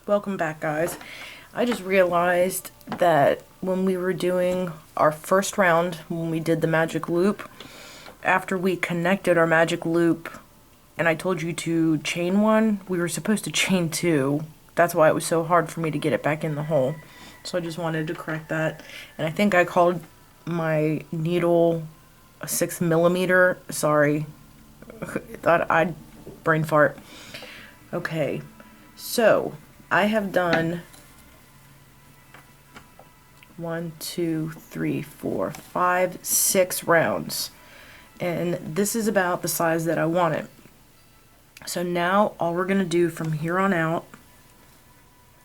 Welcome back, guys. I just realized that when we were doing our first round, when we did the magic loop, after we connected our magic loop and I told you to chain one, we were supposed to chain two. That's why it was so hard for me to get it back in the hole. So I just wanted to correct that. And I think I called my needle a 6mm. Sorry. Thought I'd brain fart. Okay. So I have done 1, 2, 3, 4, 5, 6 rounds, and this is about the size that I want it. So now all we're gonna do from here on out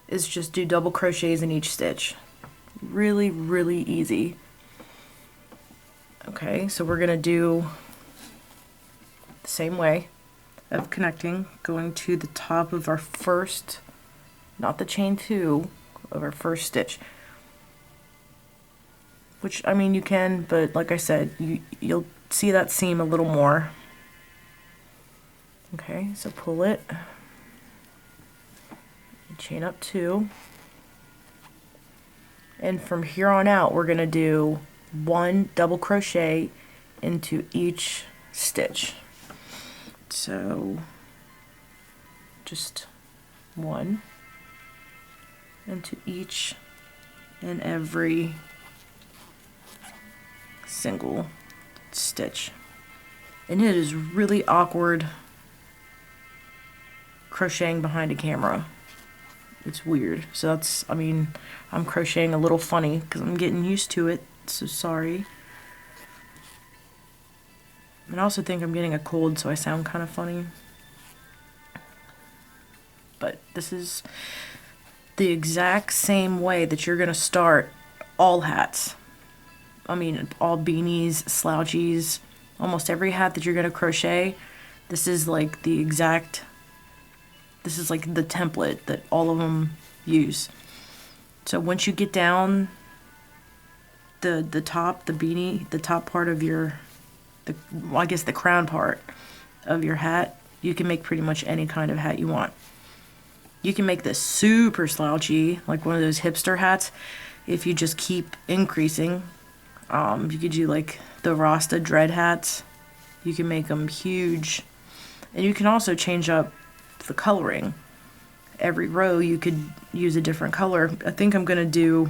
is just do double crochets in each stitch. Really easy. Okay, so we're gonna do the same way of connecting, going to the top of our first, not the chain two, of our first stitch. Which, I mean, you can, but like I said, you'll see that seam a little more. Okay, so pull it, chain up 2, and from here on out we're gonna do 1 double crochet into each stitch. So just 1 into each and every single stitch. And it is really awkward crocheting behind a camera. It's weird. So that's, I mean, I'm crocheting a little funny because I'm getting used to it, so sorry. And I also think I'm getting a cold, so I sound kind of funny. But this is the exact same way that you're going to start all hats. I mean, all beanies, slouchies, almost every hat that you're going to crochet. This is like the exact, this is like the template that all of them use. So once you get down the top, the beanie, the top part of your, well, I guess the crown part of your hat, you can make pretty much any kind of hat you want. You can make this super slouchy, like one of those hipster hats, if you just keep increasing. You could do like the Rasta dread hats. You can make them huge. And you can also change up the coloring. Every row you could use a different color. I think I'm going to do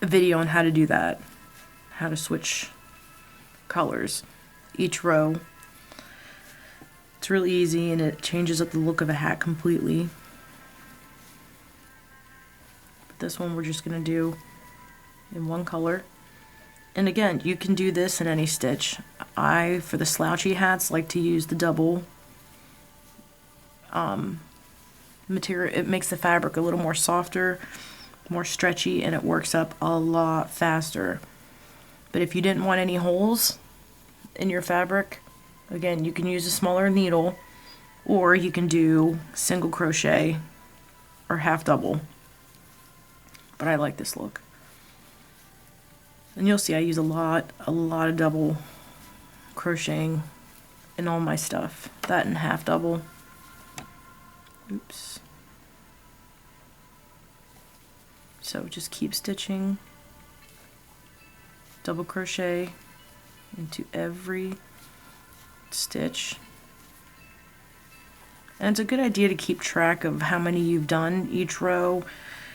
a video on how to do that. How to switch colors each row. It's really easy and it changes up the look of a hat completely. But this one we're just going to do in one color. And again, you can do this in any stitch. I, for the slouchy hats, like to use the double material. It makes the fabric a little more softer, more stretchy, and it works up a lot faster. But if you didn't want any holes in your fabric, again, you can use a smaller needle, or you can do single crochet or half double. But I like this look. And you'll see I use a lot of double crocheting in all my stuff. That and half double. Oops. So just keep stitching, double crochet into every stitch. And it's a good idea to keep track of how many you've done each row,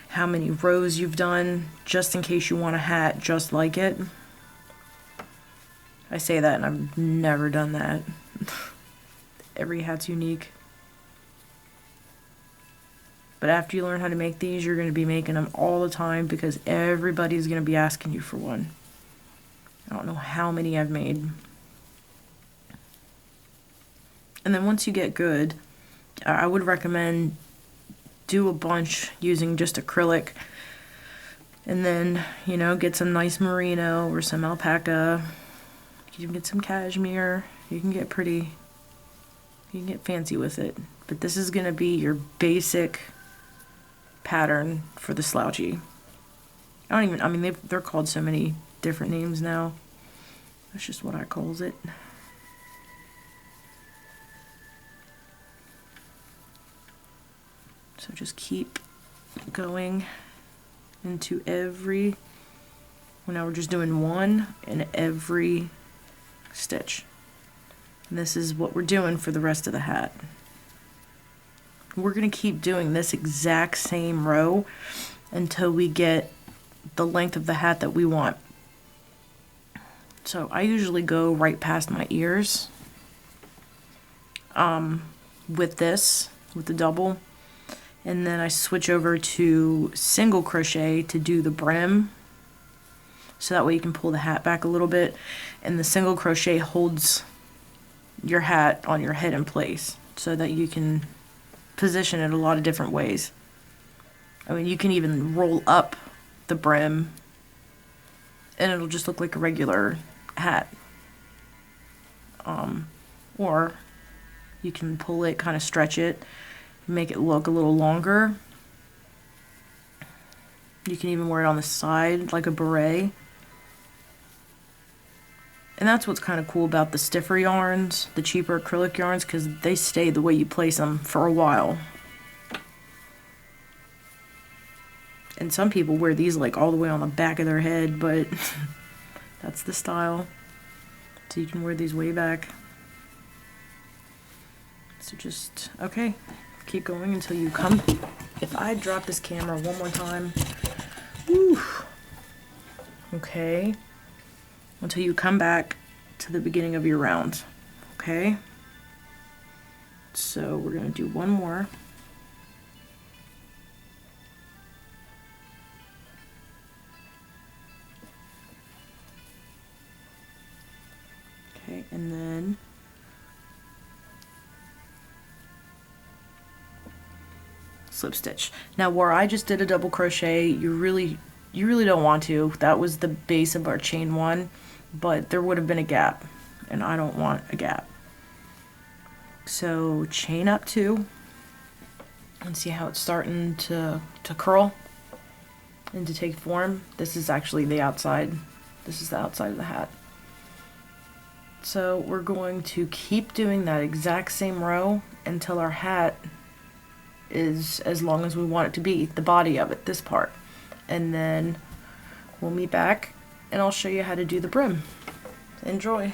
how many rows you've done, just in case you want a hat just like it. I say that and I've never done that. Every hat's unique. But after you learn how to make these, you're going to be making them all the time because everybody's going to be asking you for one. I don't know how many I've made. And then once you get good, I would recommend do a bunch using just acrylic, and then, you know, get some nice merino or some alpaca. You can get some cashmere. You can get fancy with it. But this is gonna be your basic pattern for the slouchy. I mean they're called so many different names now. That's just what I calls it. So just keep going into every, well, now we're just doing one in every stitch. And this is what we're doing for the rest of the hat. We're going to keep doing this exact same row until we get the length of the hat that we want. So I usually go right past my ears with this, with the double, and then I switch over to single crochet to do the brim, so that way you can pull the hat back a little bit, and the single crochet holds your hat on your head in place so that you can position it a lot of different ways. I mean, you can even roll up the brim and it'll just look like a regular hat. Or you can pull it, kind of stretch it, make it look a little longer. You can even wear it on the side like a beret. And that's what's kind of cool about the stiffer yarns, the cheaper acrylic yarns, because they stay the way you place them for a while. And some people wear these like all the way on the back of their head, but that's the style. So you can wear these way back. So just, okay, keep going until you come. If I drop this camera one more time, whew, okay, until you come back to the beginning of your round, okay? So we're gonna do one more. Okay, and then slip stitch. Now where I just did a double crochet, you really don't want to. That was the base of our chain one, but there would have been a gap, and I don't want a gap. So chain up 2, and see how it's starting to curl and to take form. This is actually the outside. This is the outside of the hat. So we're going to keep doing that exact same row until our hat is as long as we want it to be, the body of it, this part. And then we'll meet back and I'll show you how to do the brim. Enjoy.